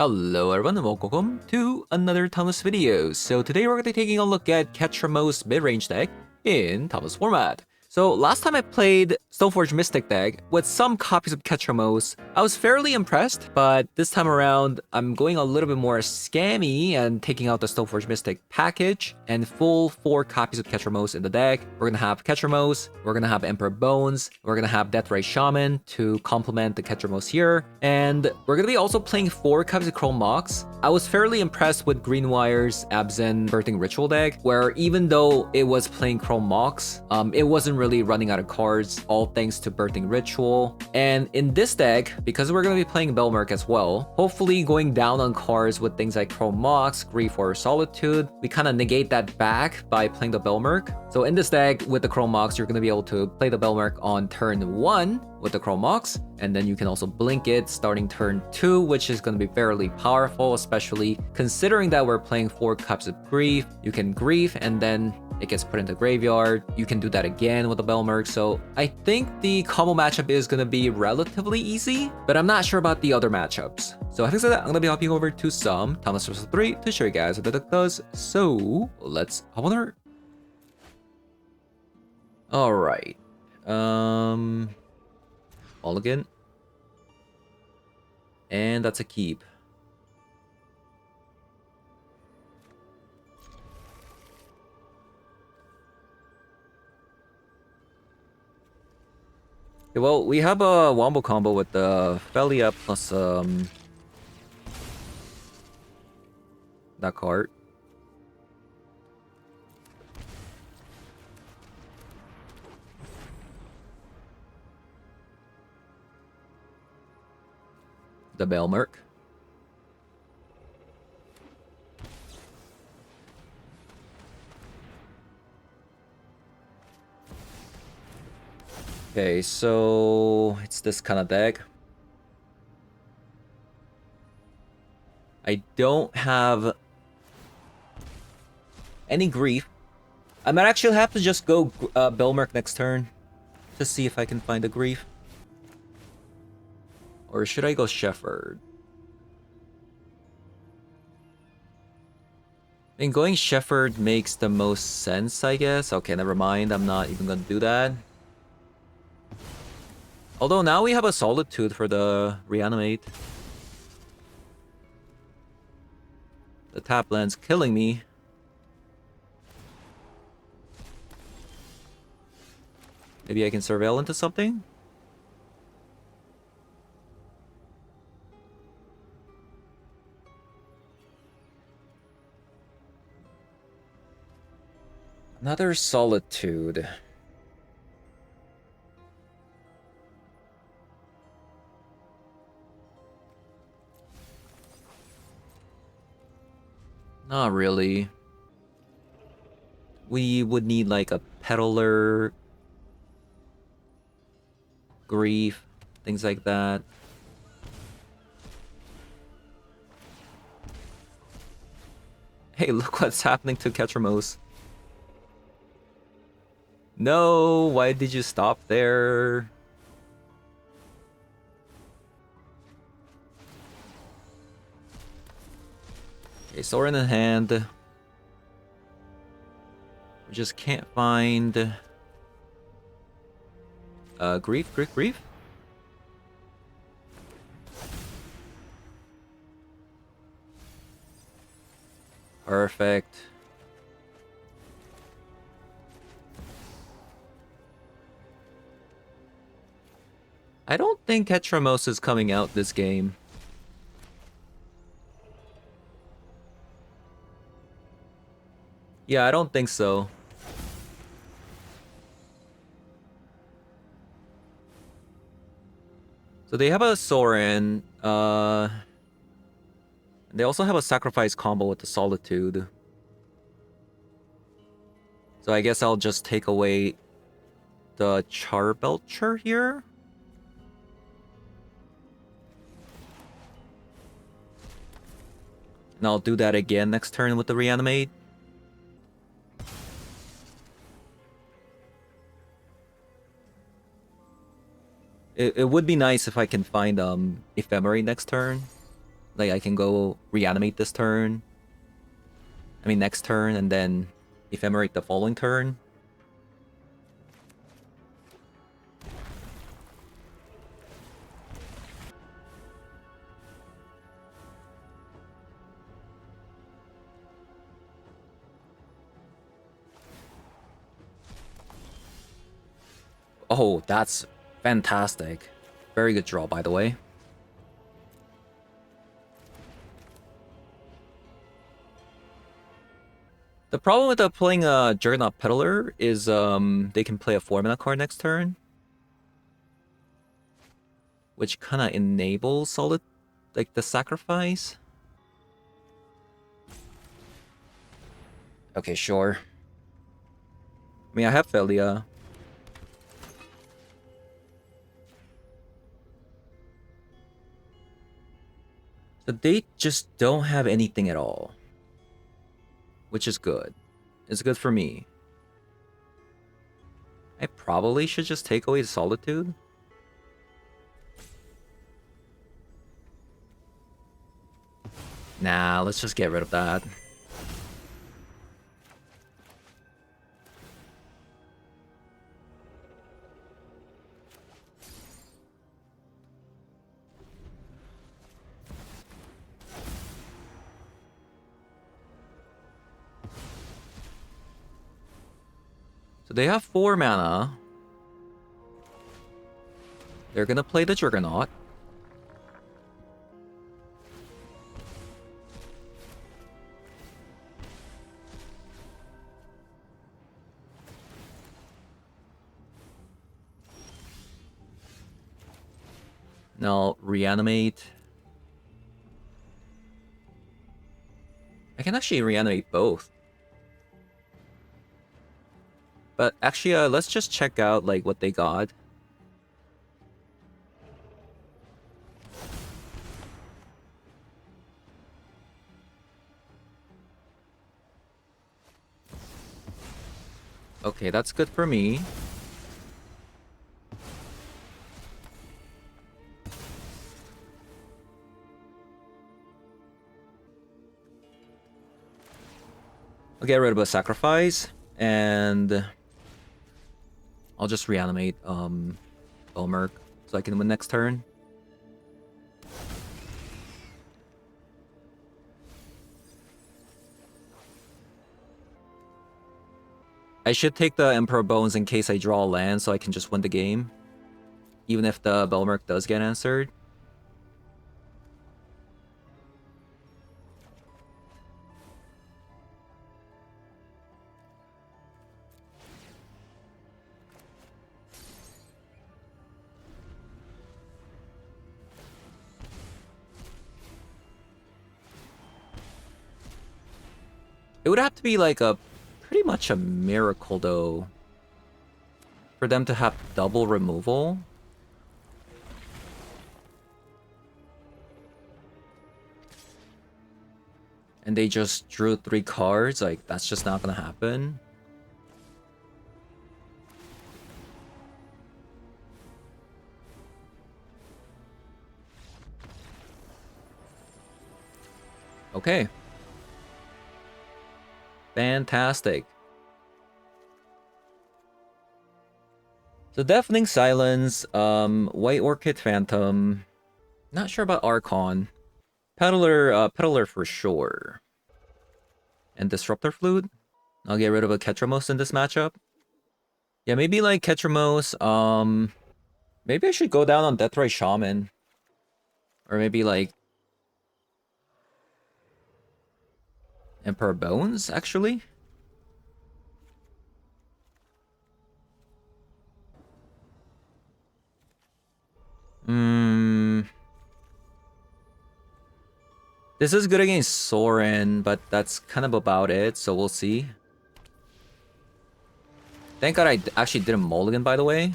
Hello everyone and welcome to another Thomas video. So today we're going to be taking a look at Ketramo's mid-range deck in Thomas format. So last time I played Stoneforge Mystic deck with some copies of Ketramos, I was fairly impressed, but this time around I'm going a little bit more scammy and taking out the Stoneforge Mystic package and full 4 copies of Ketramos in the deck. We're gonna have Ketramos, we're gonna have Emperor Bones, we're gonna have Deathray Shaman to complement the Ketramos here, and we're gonna be also playing 4 copies of Chrome Mox. I was fairly impressed with Greenwire's Abzan Birthing Ritual deck, where even though it was playing Chrome Mox, it wasn't really running out of cards, all thanks to Birthing Ritual. And in this deck, because we're going to be playing Belmerk as well, hopefully going down on cards with things like Chrome Mox, Grief, or Solitude, we kind of negate that back by playing the Belmerk. So in this deck, with the Chrome Mox, you're going to be able to play the Belmerk on turn 1 with the Chrome Mox, and then you can also blink it starting turn 2, which is going to be fairly powerful, especially considering that we're playing 4 cups of Grief. You can Grief and then it gets put into graveyard. You can do that again with the Belmerk, so I think the combo matchup is going to be relatively easy, but I'm not sure about the other matchups. So having said that, I'm going to be hopping over to some Thomas 3 to show you guys what the deck does, so let's hop on her. Alright, Mulligan, and that's a keep. Okay, well, we have a wombo combo with the Felia plus that card. The Belmerk. Okay, so it's this kind of deck. I don't have any Grief. I might actually have to just go Belmerk next turn to see if I can find a Grief. Or should I go Shepherd? I mean, going Shepherd makes the most sense, I guess. Okay, never mind. I'm not even gonna do that. Although now we have a Solitude for the Reanimate. The tap land's killing me. Maybe I can Surveil into something? Another Solitude. Not really. We would need like a Peddler, Grief, things like that. Hey, look what's happening to Ketramos. No, why did you stop there? Okay, Sorin in hand. We just can't find Grief. Perfect. I don't think Ketramos is coming out this game. Yeah, I don't think so. So they have a Sorin. They also have a Sacrifice combo with the Solitude. So I guess I'll just take away the Charbelcher here. And I'll do that again next turn with the Reanimate. It would be nice if I can find Ephemerate next turn. Like, I can go reanimate this turn. I mean, next turn, and then ephemerate the following turn. Oh, that's fantastic. Very good draw, by the way. The problem with playing a Juggernaut Peddler is they can play a 4-mana card next turn, which kind of enables solid, like, the sacrifice. Okay, sure. I mean, I have Felia. So they just don't have anything at all, which is good. It's good for me. I probably should just take away the Solitude. Nah, let's just get rid of that. So they have 4 mana. They're gonna play the Juggernaut. Now reanimate. I can actually reanimate both. But actually, let's just check out like what they got. Okay, that's good for me. I'll get rid of a sacrifice, and I'll just reanimate Belmerk so I can win next turn. I should take the Emperor Bones in case I draw a land so I can just win the game. Even if the Belmerk does get answered. It would have to be like a pretty much a miracle though for them to have double removal. And they just drew 3 cards, like that's just not gonna happen. Okay. Fantastic. So Deafening Silence, White Orchid Phantom. Not sure about Archon. Peddler for sure. And Disruptor Flute. I'll get rid of a Ketramos in this matchup. Yeah, maybe like Ketramos, maybe I should go down on Deathray Shaman. Or maybe like Emperor Bones, actually. This is good against Sorin, but that's kind of about it, so we'll see. Thank God I actually didn't mulligan, by the way.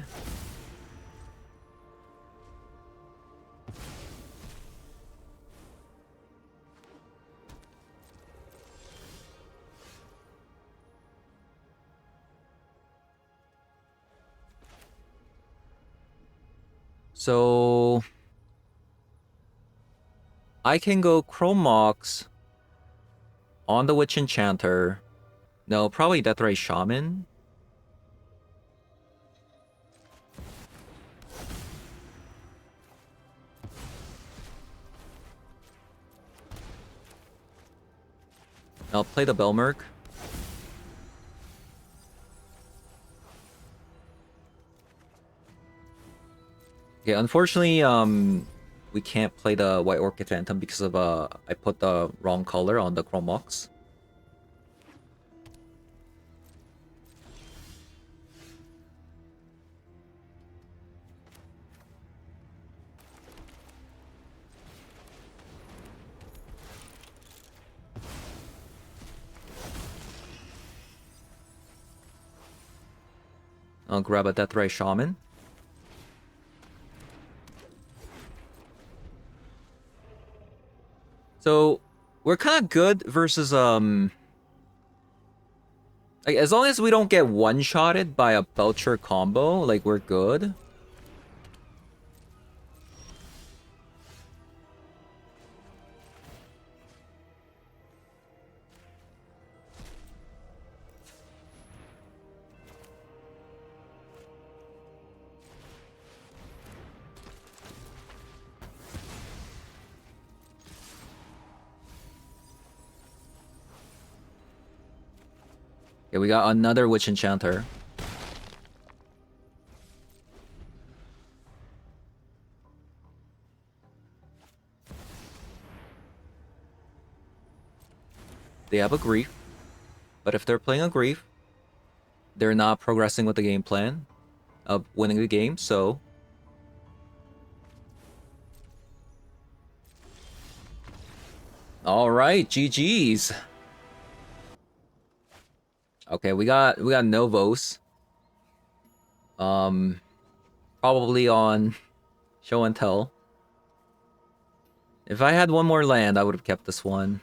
So I can go Chrome Mox on the Witch Enchanter. No, probably Deathray Shaman. I'll play the Belmerk. Okay, unfortunately, we can't play the White Orchid Phantom because of I put the wrong color on the Chrome Mox. I'll grab a Deathray Shaman. So we're kind of good versus like, as long as we don't get one-shotted by a Belcher combo, like we're good. Okay, we got another Witch Enchanter. They have a Grief, but if they're playing a Grief, they're not progressing with the game plan of winning the game, so... Alright, GG's. Okay, we got Novos. Probably on Show and Tell. If I had one more land, I would have kept this one.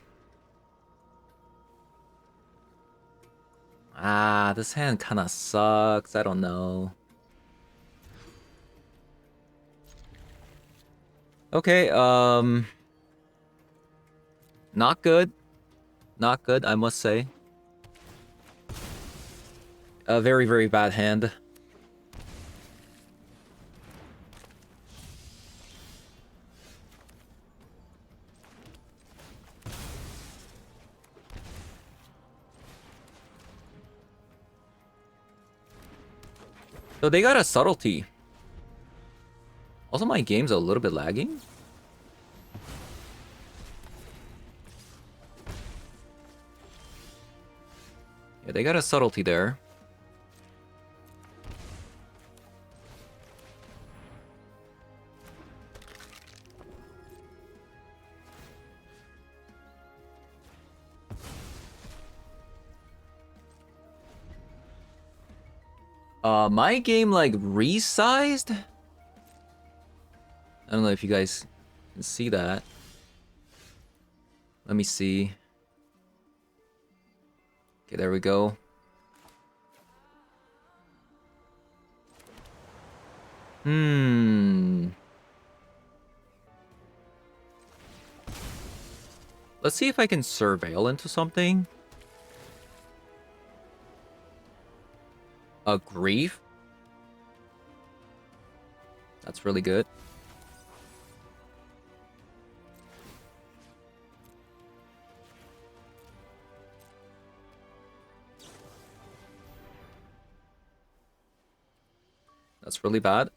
Ah, this hand kind of sucks. I don't know. Okay, not good. Not good, I must say. A very, very bad hand. So they got a Subtlety. Also, my game's a little bit lagging. Yeah, they got a Subtlety there. My game, like, resized? I don't know if you guys can see that. Let me see. Okay, there we go. Let's see if I can surveil into something. A Grief. That's really good. That's really bad.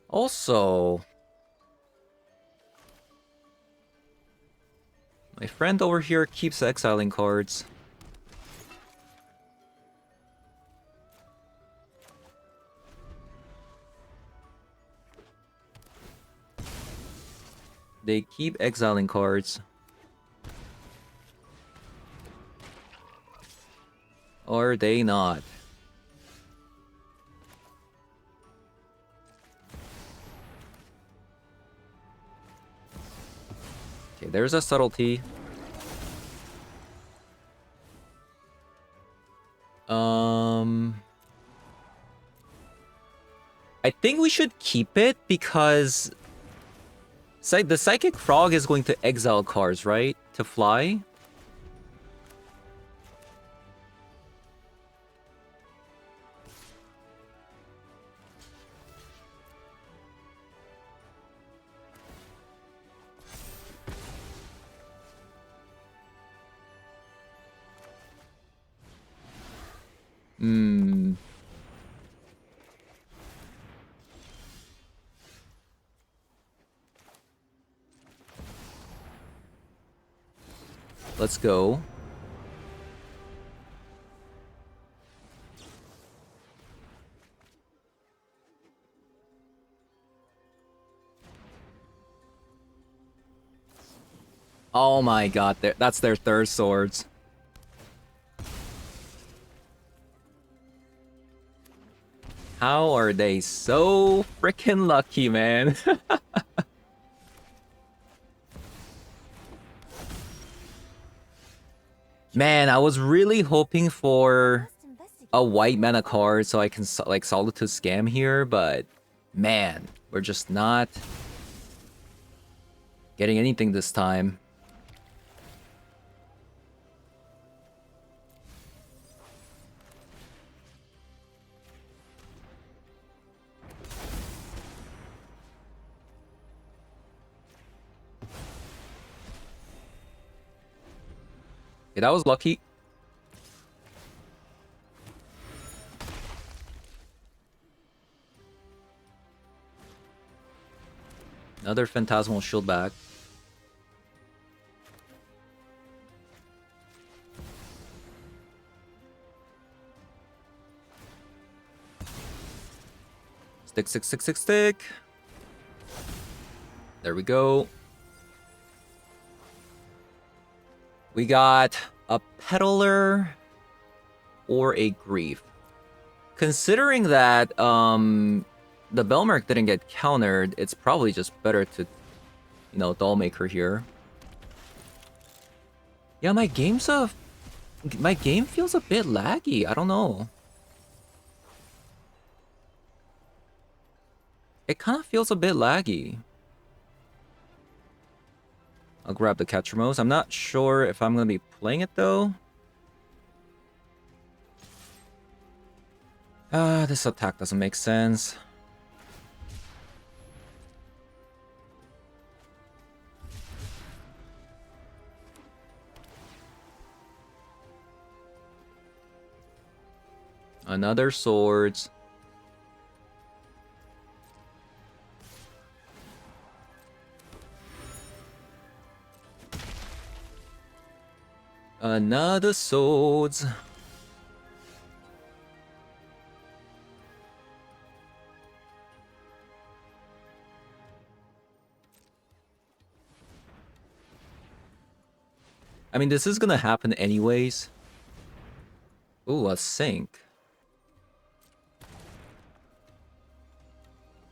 Also, my friend over here keeps exiling cards. They keep exiling cards. Or they not? Okay, there's a Subtlety. I think we should keep it because the Psychic Frog is going to exile cards, right? To fly? Hmm. Let's go. Oh my god, that's their third swords. How are they so freaking lucky, man? Man, I was really hoping for a white mana card so I can like Solitude Scam here, but man, we're just not getting anything this time. Okay, that was lucky. Another Phantasmal Shield back. Stick, stick, stick, stick, stick. There we go. We got a Peddler or a Grief. Considering that the Belmerk didn't get countered, it's probably just better to, you know, Dollmaker here. Yeah, my game feels a bit laggy. I don't know. It kind of feels a bit laggy. I'll grab the Catchermose. I'm not sure if I'm going to be playing it, though. This attack doesn't make sense. Another Swords. Another Swords. I mean, this is gonna happen anyways. Ooh, a Sync.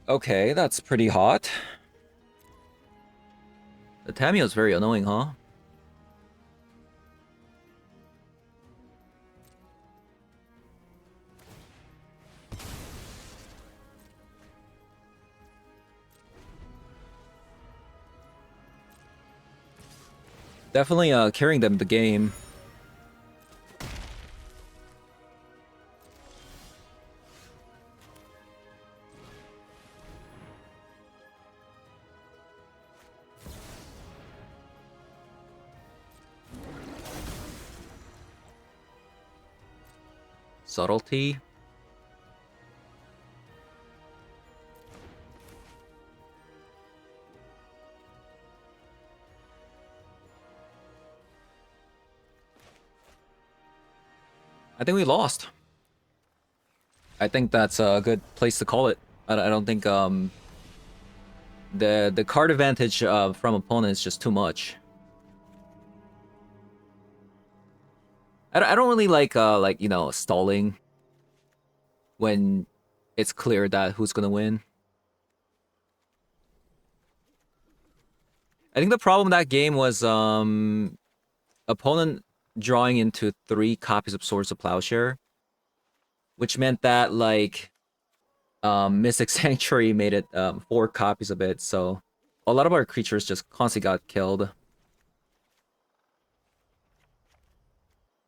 Okay, that's pretty hot. The Tamiyo's very annoying, huh? Definitely carrying them the game. Subtlety. I think we lost. I think that's a good place to call it. I don't think the card advantage from opponent is just too much. I don't really like you know, stalling when it's clear that who's gonna win. I think the problem in that game was opponent drawing into 3 copies of Swords of Plowshare, which meant that like Mystic Sanctuary made it 4 copies of it, so a lot of our creatures just constantly got killed.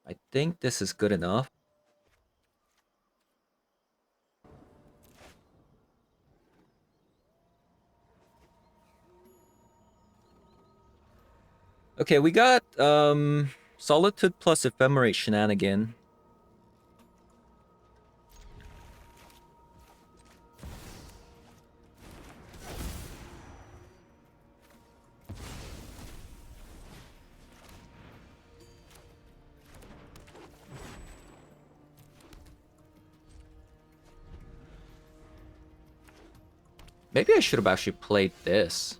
I think this is good enough. Okay, we got Solitude plus Ephemerate shenanigan. Maybe I should have actually played this.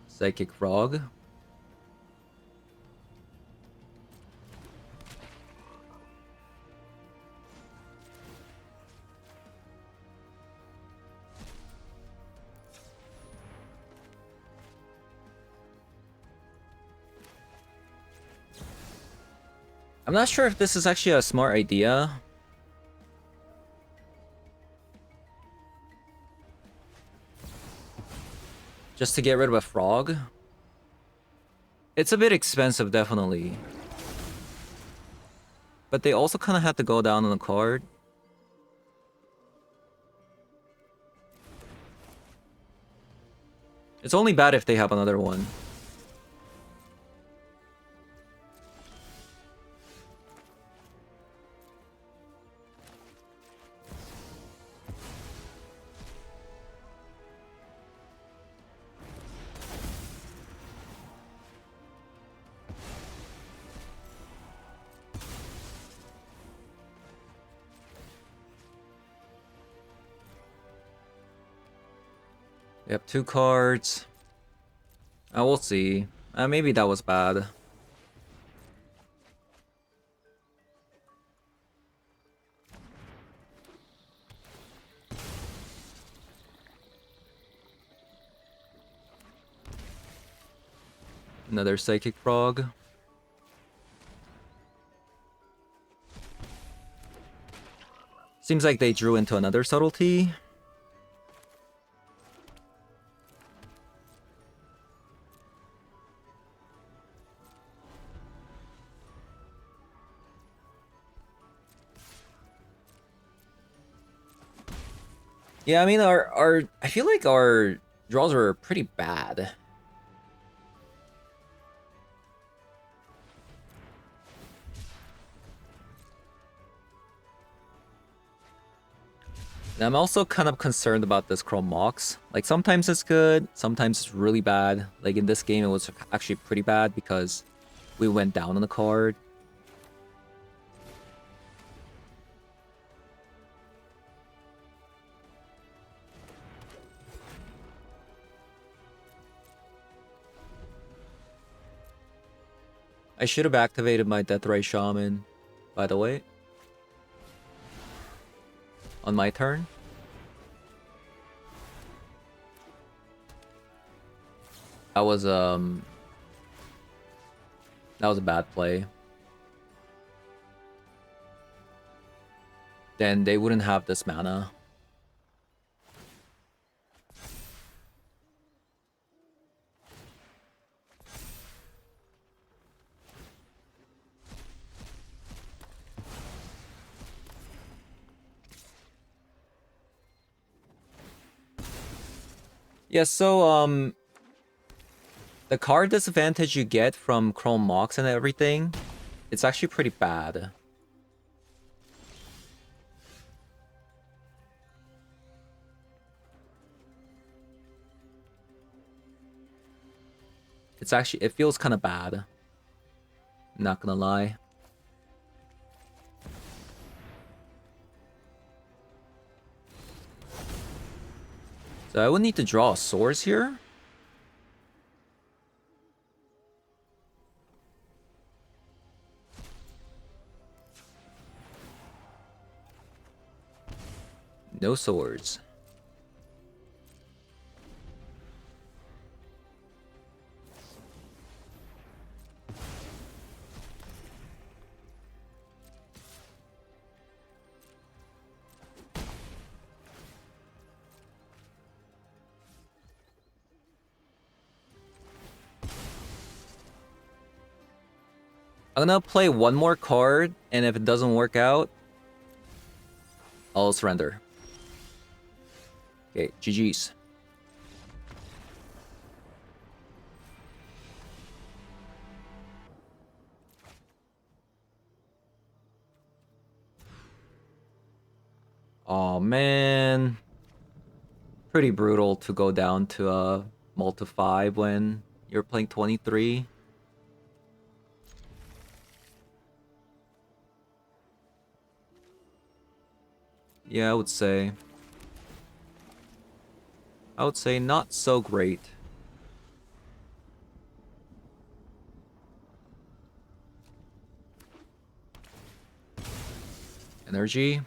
Psychic Frog. I'm not sure if this is actually a smart idea. Just to get rid of a frog. It's a bit expensive, definitely. But they also kind of have to go down on the card. It's only bad if they have another one. We have 2 cards. We'll see. Maybe that was bad. Another Psychic Frog. Seems like they drew into another subtlety. Yeah, I mean, I feel like our draws are pretty bad. And I'm also kind of concerned about this Chrome Mox. Like, sometimes it's good, sometimes it's really bad. Like, in this game, it was actually pretty bad because we went down on the card. I should have activated my Deathray Shaman, by the way. On my turn. That was a bad play. Then they wouldn't have this mana. Yeah, so the card disadvantage you get from Chrome Mox and everything, it's actually pretty bad. It feels kind of bad. Not gonna lie. So I would need to draw a source here. No swords. I'm gonna play one more card, and if it doesn't work out, I'll surrender. Okay, GG's. Oh man. Pretty brutal to go down to a multi 5 when you're playing 23. Yeah, I would say not so great. Energy.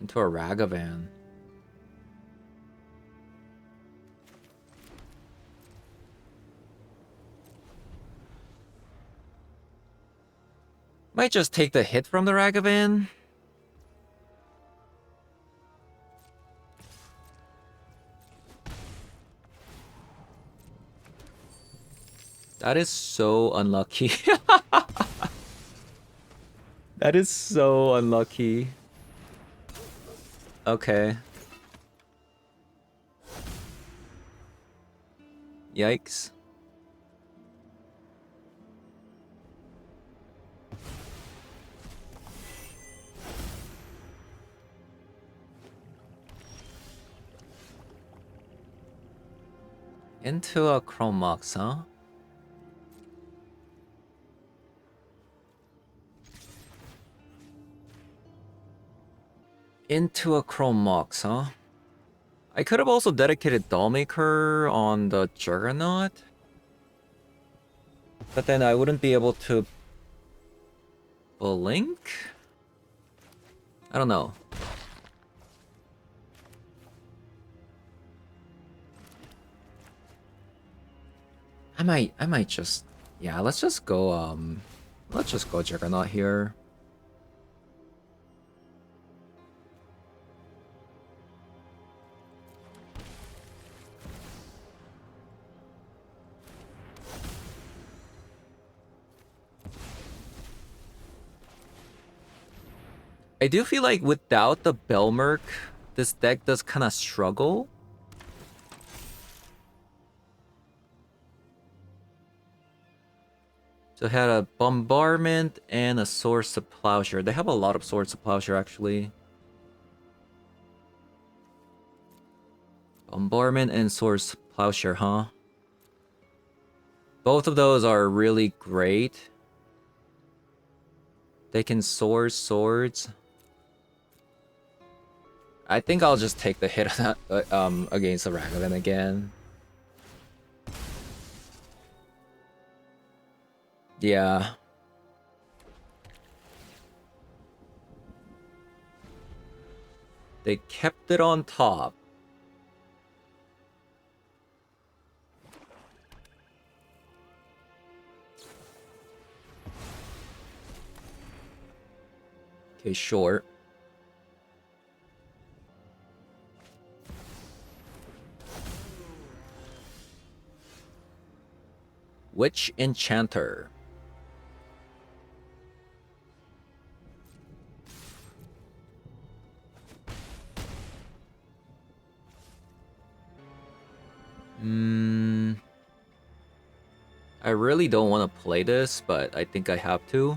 Into a Ragavan. Might just take the hit from the Ragavan. That is so unlucky. That is so unlucky. Okay. Yikes. Into a Chromox, huh? Into a Chromox, huh? I could have also dedicated Dollmaker on the Juggernaut. But then I wouldn't be able to blink? I don't know. I might just, yeah, let's just go Juggernaut here. I do feel like without the Belmerk, this deck does kind of struggle. So it had a Bombardment and a Swords to Plowshare. They have a lot of Swords to Plowshare, actually. Bombardment and Swords to Plowshare, huh? Both of those are really great. They can source swords. I think I'll just take the hit against the Ragavan again. Yeah. They kept it on top. Okay, sure. Witch Enchanter. I really don't want to play this, but I think I have to.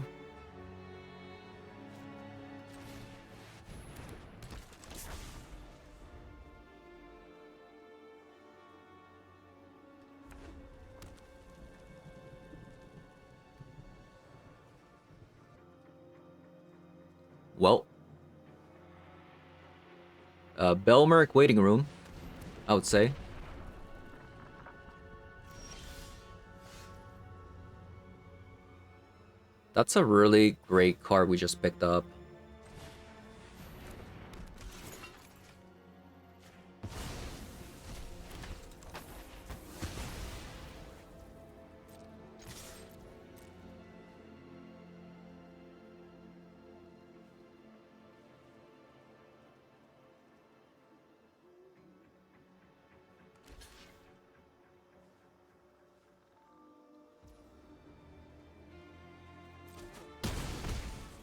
Well. Belmerk waiting room, I would say. That's a really great card we just picked up.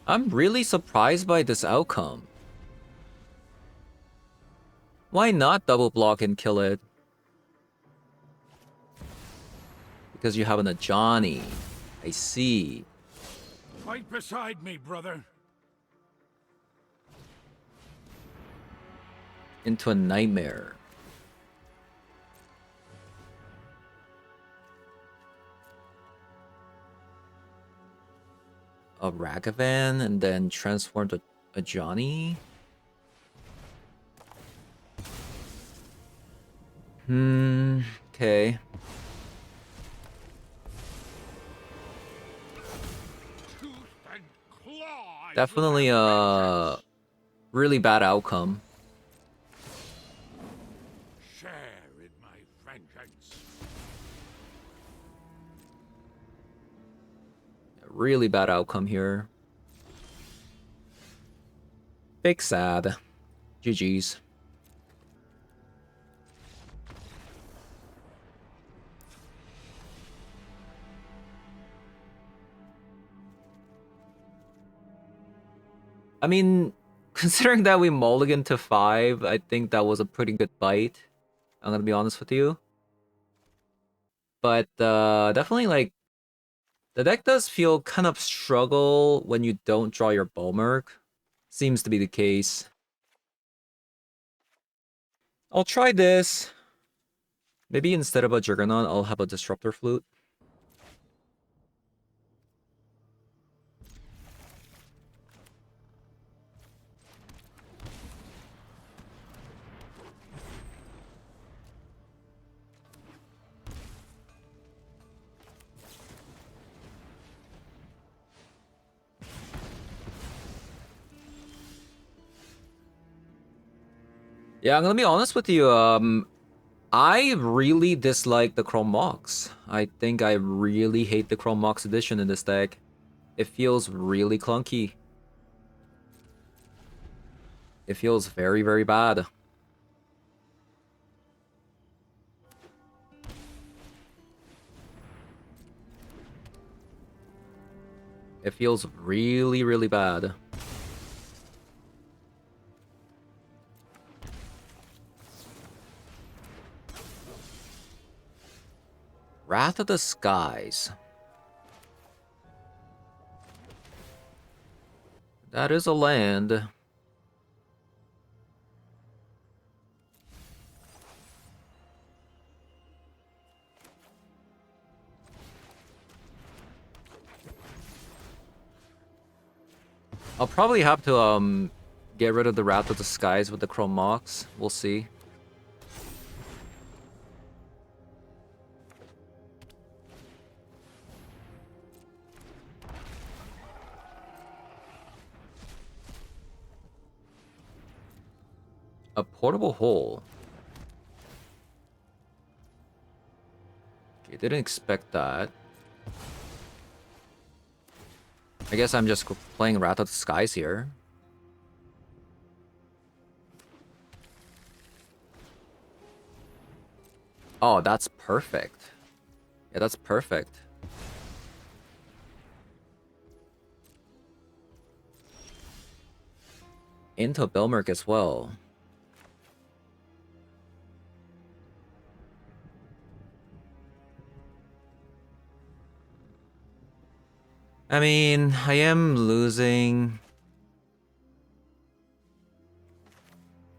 I'm really surprised by this outcome. Why not double block and kill it? Because you have an Ajani. I see. Fight beside me, brother. Into a nightmare. A Ragavan and then transform to a Johnny. Okay. Definitely a really bad outcome. Share in my vengeance. A really bad outcome here. Big sad. GG's. I mean, considering that we mulliganed to 5, I think that was a pretty good bite. I'm gonna be honest with you. But definitely, like, the deck does feel kind of struggle when you don't draw your Bulmerk. Seems to be the case. I'll try this. Maybe instead of a Juggernaut, I'll have a Disruptor Flute. Yeah, I'm gonna be honest with you. I really dislike the Chrome Mox. I think I really hate the Chrome Mox edition in this deck. It feels really clunky. It feels very, very bad. It feels really, really bad. Wrath of the Skies. That is a land. I'll probably have to get rid of the Wrath of the Skies with the Chrome Mox. We'll see. A portable hole. Okay, didn't expect that. I guess I'm just playing Wrath of the Skies here. Oh, that's perfect. Yeah, that's perfect. Into Belmerk as well. I mean, I am losing.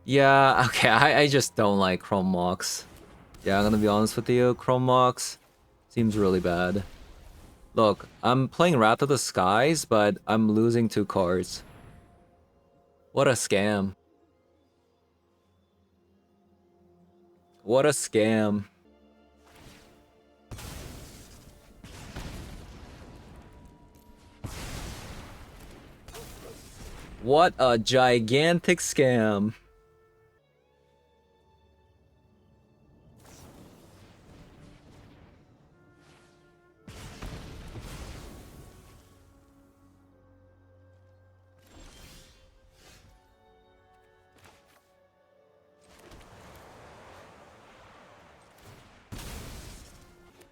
Yeah, okay, I just don't like Chrome Mox. Yeah, I'm gonna be honest with you, Chrome Mox seems really bad. Look, I'm playing Wrath of the Skies, but I'm losing 2 cards. What a scam. What a scam. What a gigantic scam.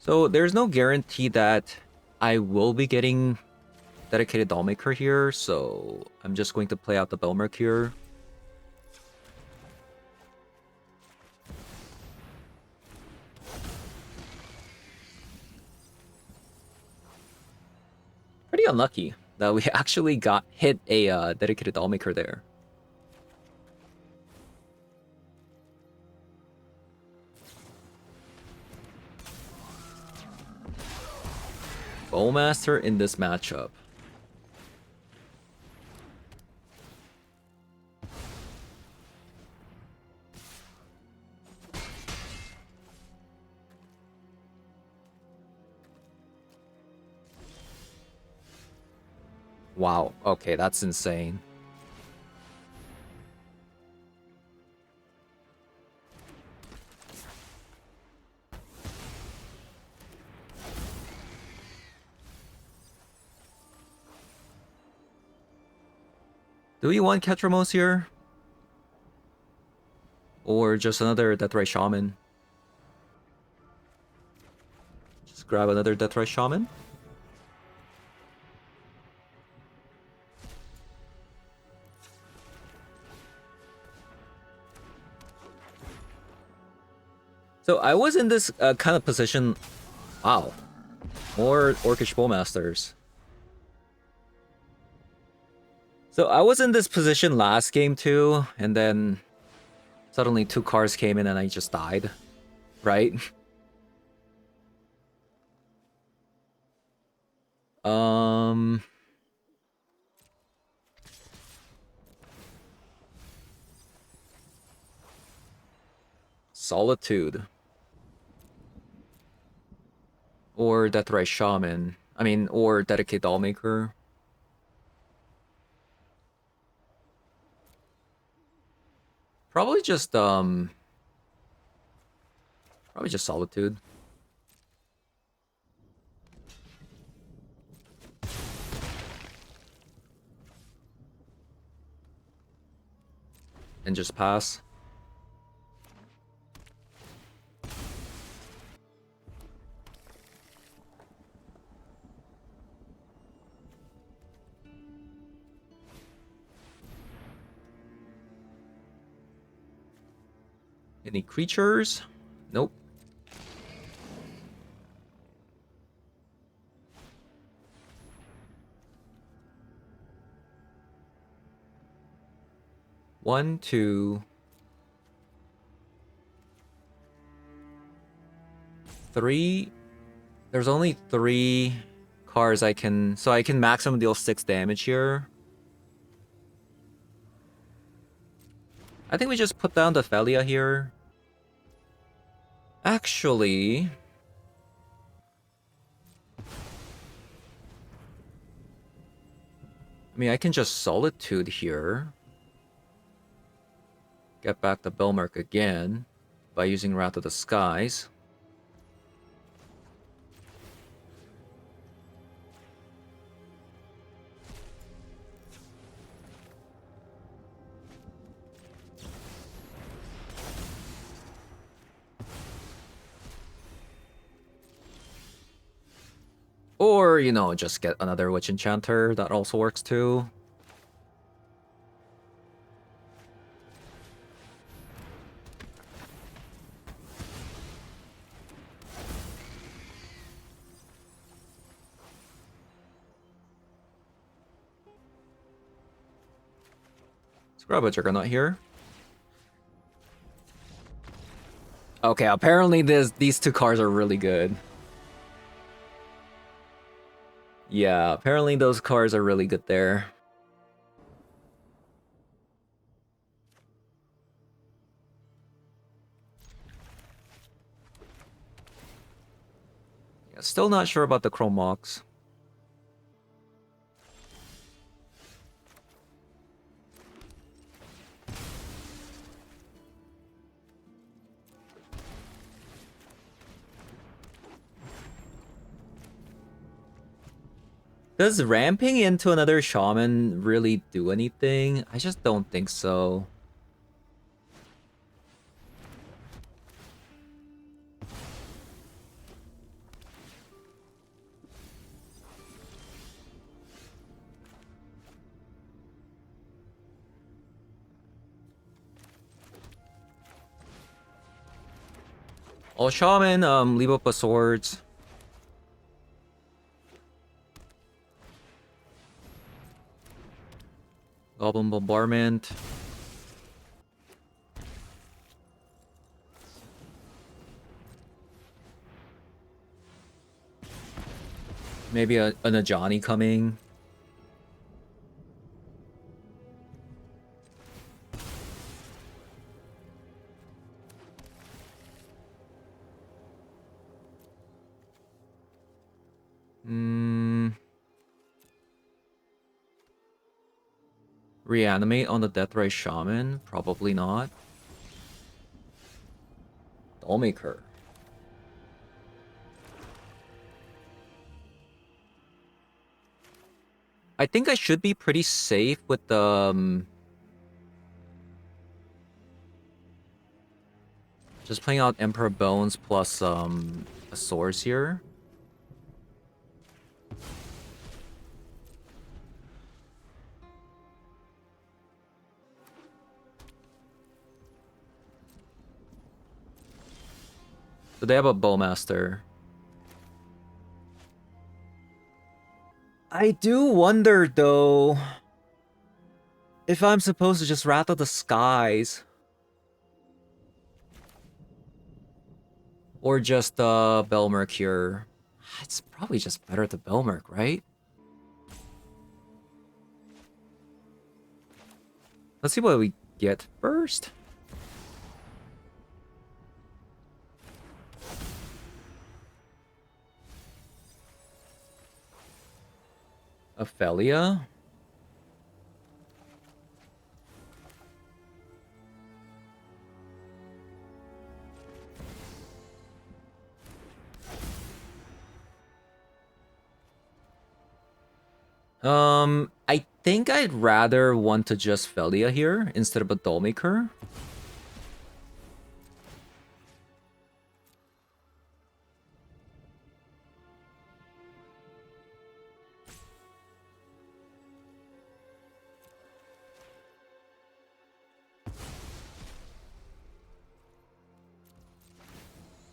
So there's no guarantee that I will be getting dedicated Dollmaker here, so I'm just going to play out the Belmerk here. Pretty unlucky that we actually hit a dedicated Dollmaker there. Bowmaster in this matchup. Wow, okay, that's insane. Do we want Ketramos here? Or just another Deathray Shaman? Just grab another Deathray Shaman? So I was in this kind of position. Wow. More Orcish Bowmasters. So I was in this position last game too, and then suddenly 2 cars came in and I just died. Right? Solitude. Or Deathray Shaman. I mean, or Dedicate Dollmaker. Probably just Solitude. And just pass. Any creatures? Nope. One, two, three. There's only 3 cards I can... So I can maximum deal 6 damage here. I think we just put down the Thalia here. Actually... I mean, I can just Solitude here. Get back the Belmerk again by using Wrath of the Skies. Or, you know, just get another Witch Enchanter. That also works too. Let's grab a Juggernaut here. Okay, apparently these 2 cards are really good. Yeah, apparently those cards are really good there. Still not sure about the Chromox. Does ramping into another shaman really do anything? I just don't think so. Oh, shaman, leave up a swords. Goblin bombardment. Maybe an Ajani coming. Reanimate on the Deathray Shaman? Probably not. Dollmaker. I think I should be pretty safe with the... just playing out Emperor Bones plus a Swords here. So they have a Bowmaster. I do wonder, though, if I'm supposed to just Wrath of the Skies. Or just Belmerk here. It's probably just better to Belmerk, right? Let's see what we get first. Ophelia. I think I'd rather want to just Felia here instead of a Dollmaker.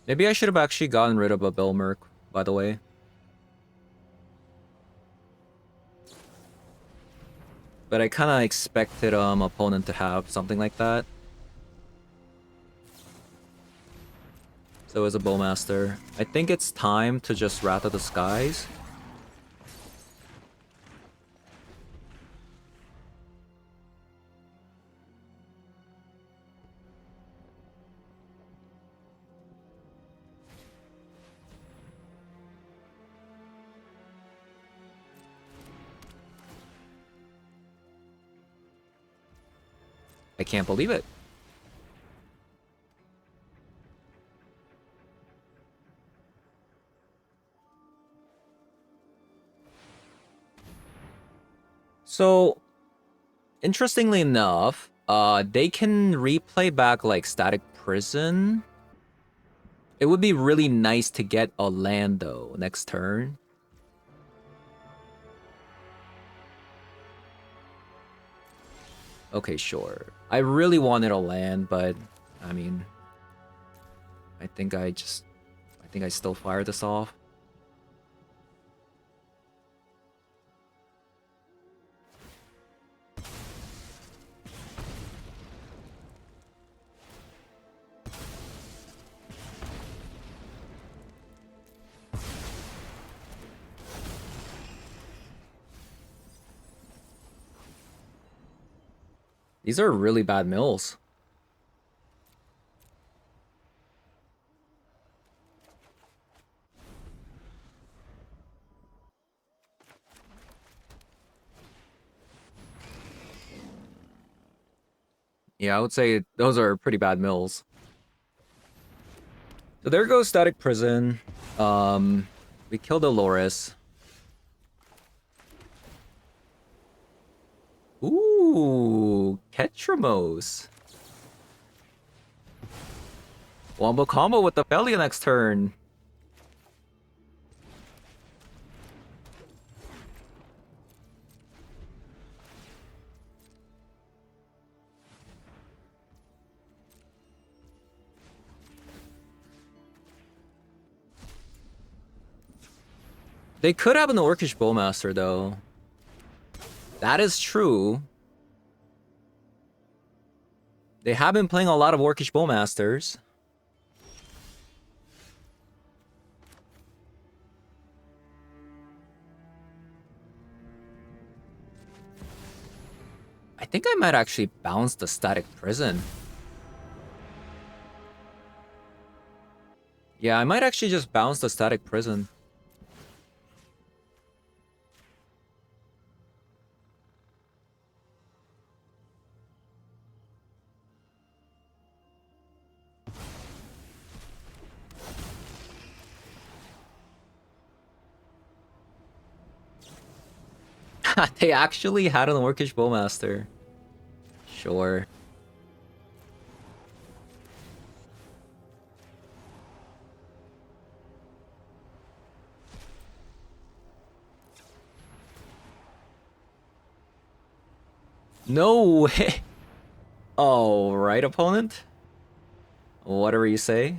Maybe I should have actually gotten rid of a Belmerk, by the way. But I kind of expected opponent to have something like that. So as a Bowmaster, I think it's time to just Wrath of the Skies. I can't believe it. So, interestingly enough, they can replay back like Static Prison. It would be really nice to get a land though next turn. Okay, sure. I really wanted a land, but I mean, I think I still fire this off. These are really bad mills. Yeah, I would say those are pretty bad mills. So there goes Static Prison. We killed Dolores. Ooh, Ketramos. Wombo combo with the belly next turn. They could have an Orcish Bowmaster, though. That is true. They have been playing a lot of Orcish Bowmasters. I think I might actually bounce the Static Prison. Yeah, I might actually just bounce the Static Prison. They actually had an Orcish Bowmaster. Sure. No way. Oh, right, opponent? Whatever you say.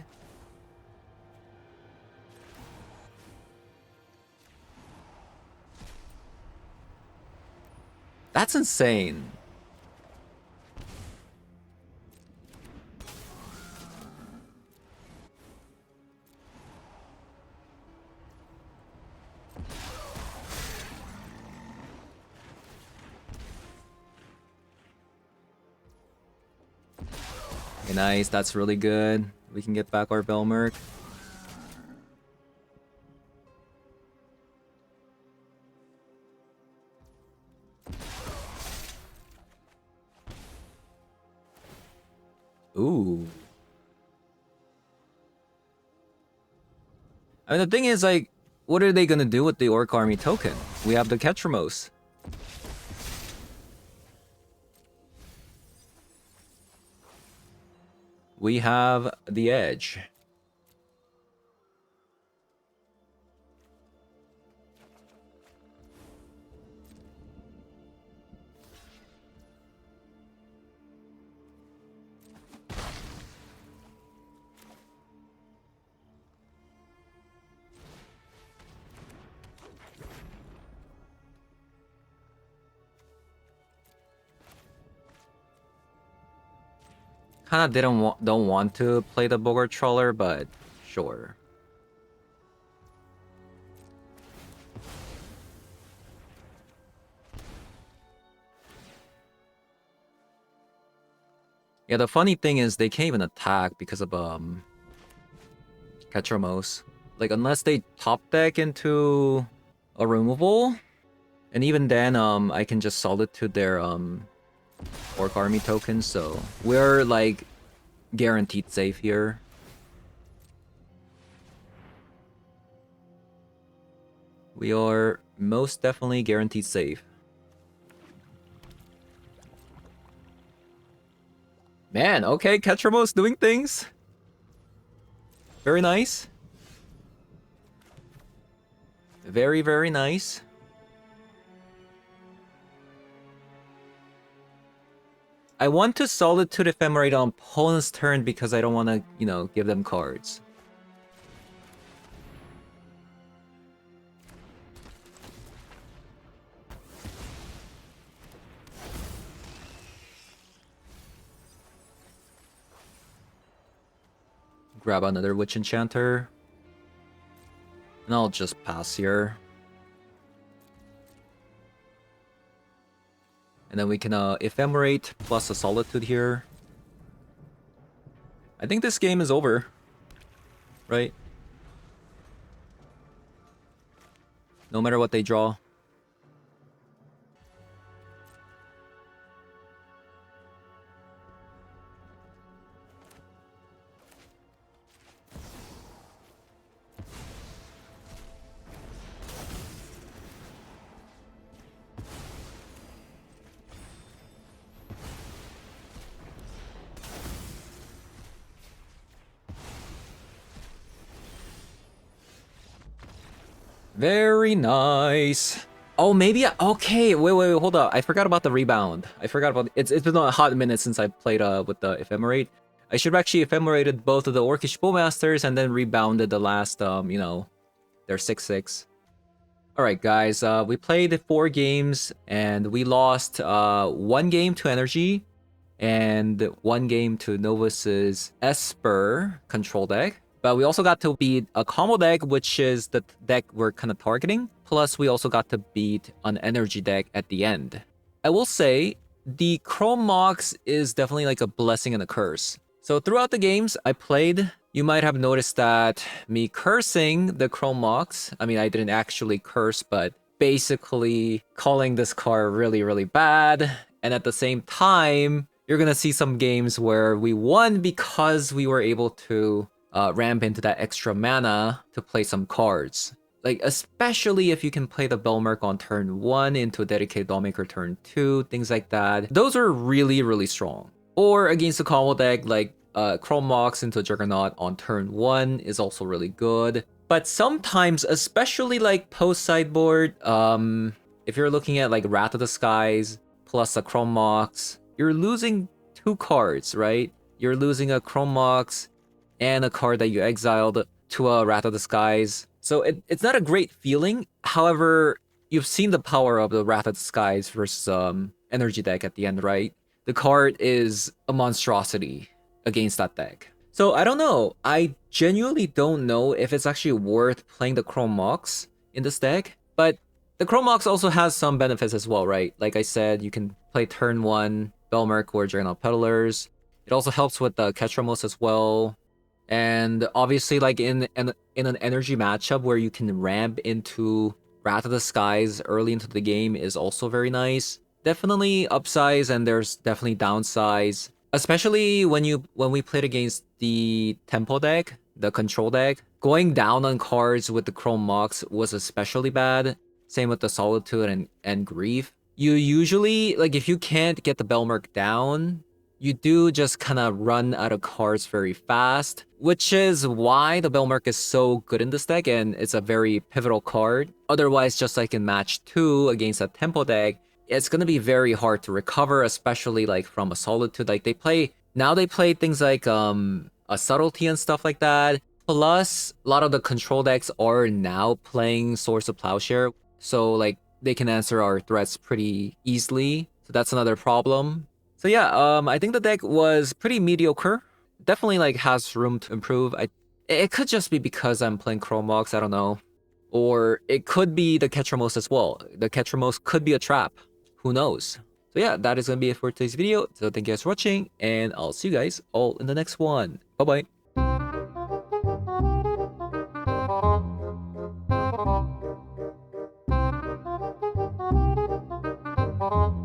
That's insane. Okay, nice, that's really good. We can get back our Belmerk. Ooh. I mean, the thing is, like, what are they gonna do with the Orc Army token? We have the Ketramos. We have the Edge. Kinda don't want to play the Bogart Trawler, but sure. Yeah, the funny thing is they can't even attack because of Ketramos. Like, unless they top deck into a removal, and even then I can just solitude their Orc Army tokens, so we're like guaranteed safe here. We are most definitely guaranteed safe. Man, okay, Ketramos doing things. Very nice. Very, very nice. I want to Solitude Ephemerate on opponent's turn because I don't want to, you know, give them cards. Grab another Witch Enchanter. And I'll just pass here. And then we can Ephemerate plus a Solitude here. I think this game is over. Right? No matter what they draw. Very nice. Oh, maybe okay. Wait, hold up. I forgot about the rebound. I forgot about it's been a hot minute since I played with the ephemerate. I should have actually ephemerated both of the Orcish Bowmasters and then rebounded the last you know, their 6/6. Alright guys, we played 4 games and we lost 1 game to Energy and 1 game to Novus's Esper control deck. But we also got to beat a combo deck, which is the deck we're kind of targeting. Plus, we also got to beat an energy deck at the end. I will say, the Chrome Mox is definitely like a blessing and a curse. So throughout the games I played, you might have noticed that me cursing the Chrome Mox, I mean, I didn't actually curse, but basically calling this card really, really bad. And at the same time, you're gonna see some games where we won because we were able to ramp into that extra mana to play some cards. Like, especially if you can play the Belmerk on turn 1 into a dedicated Dollmaker turn 2, things like that. Those are really, really strong. Or against a combo deck like Chrome Mox into Juggernaut on turn 1 is also really good. But sometimes, especially like post-sideboard, if you're looking at like Wrath of the Skies plus a Chrome Mox, you're losing 2 cards, right? You're losing a Chrome Mox and a card that you exiled to a Wrath of the Skies. So it's not a great feeling. However, you've seen the power of the Wrath of the Skies versus energy deck at the end, right? The card is a monstrosity against that deck. So I don't know. I genuinely don't know if it's actually worth playing the Chrome Mox in this deck. But the Chrome Mox also has some benefits as well, right? Like I said, you can play turn 1 Belmerk or Juggernaut Peddlers. It also helps with the Ketramos as well. And obviously, like in an energy matchup where you can ramp into Wrath of the Skies early into the game is also very nice. Definitely upsides and there's definitely downsides. Especially when we played against the Tempo deck, the control deck. Going down on cards with the Chrome Mox was especially bad. Same with the Solitude and Grief. You usually, like if you can't get the Belmerk down, you do just kind of run out of cards very fast, which is why the Belmerk is so good in this deck and it's a very pivotal card. Otherwise, just like in match 2 against a Tempo deck, it's gonna be very hard to recover, especially like from a Solitude. Like they play things like a Subtlety and stuff like that. Plus, a lot of the control decks are now playing Swords of Plowshare, so like they can answer our threats pretty easily. So that's another problem. So yeah, I think the deck was pretty mediocre. Definitely like has room to improve. It could just be because I'm playing Chrome Mox, I don't know. Or it could be the Ketramos as well. The Ketramos could be a trap. Who knows? So yeah, that is gonna be it for today's video. So thank you guys for watching, and I'll see you guys all in the next one. Bye bye.